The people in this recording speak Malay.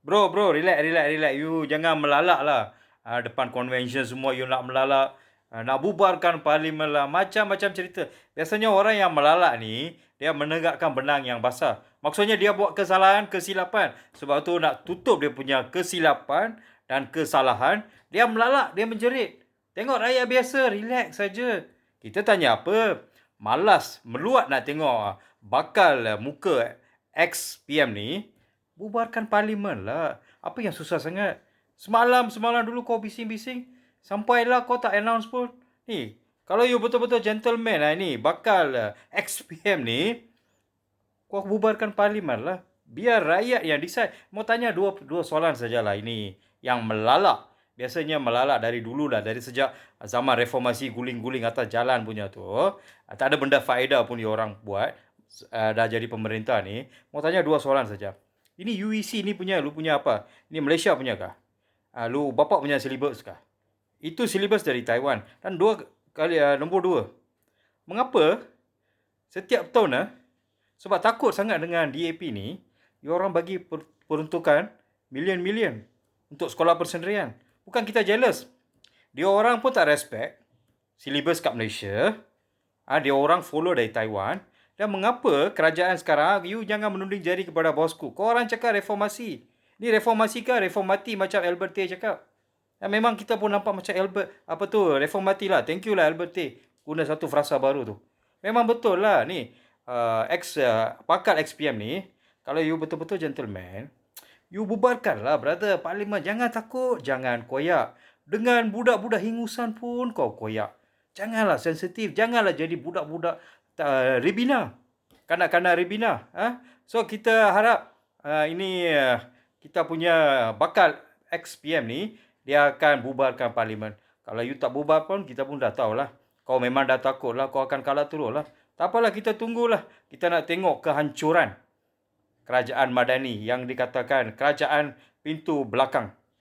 Bro, relax. You jangan melalak lah. Depan convention semua you nak melalak. Nak bubarkan parlimen lah. Macam-macam cerita. Biasanya orang yang melalak ni, dia menegakkan benang yang basah. Maksudnya dia buat kesilapan. Sebab tu nak tutup dia punya kesilapan dan kesalahan, dia melalak, dia menjerit. Tengok rakyat biasa, relax saja. Kita tanya apa? Malas, meluat nak tengok bakal muka ex-PM ni. Bubarkan parlimen lah. Apa yang susah sangat? Semalam dulu kau bising-bising. Sampailah kau tak announce pun. Ni, kalau you betul-betul gentleman lah ni, bakal ex-PM ni, kau bubarkan parlimen lah. Biar rakyat yang decide. Mau tanya dua soalan sajalah ini. Yang melalak. Biasanya melalak dari dulu lah. Dari sejak zaman reformasi guling-guling atas jalan punya tu. Tak ada benda faedah pun diorang buat. Dah jadi pemerintah ni. Mau tanya dua soalan saja. Ini UEC ni punya, lu punya apa? Ini Malaysia punya kah? Lu bapak punya syllabus kah? Itu syllabus dari Taiwan. Dan nombor dua. Mengapa setiap tahun sebab takut sangat dengan DAP ni, orang bagi peruntukan million untuk sekolah persendirian. Bukan kita jealous. Dia orang pun tak respect syllabus kat Malaysia. Dia orang follow dari Taiwan. Dan mengapa kerajaan sekarang, you jangan menunding jari kepada bosku. Kau orang cakap reformasi. Ni reformasi kah? Reformati macam Albert Tay cakap. Memang kita pun nampak macam reformati lah. Thank you lah Albert Tay. Guna satu frasa baru tu. Memang betul lah ni. Pakar XPM ni, kalau you betul-betul gentleman, you bubarkan lah brother parlimen. Jangan takut. Jangan koyak. Dengan budak-budak hingusan pun kau koyak. Janganlah sensitif. Janganlah jadi budak-budak Ribina. Kanak-kanak Ribina. So kita harap ini kita punya bakal ex-PM ni, dia akan bubarkan parlimen. Kalau you tak bubar pun, kita pun dah tahulah. Kau memang dah takut lah. Kau akan kalah terus lah. Tak apalah, kita tunggulah. Kita nak tengok kehancuran kerajaan Madani yang dikatakan kerajaan pintu belakang.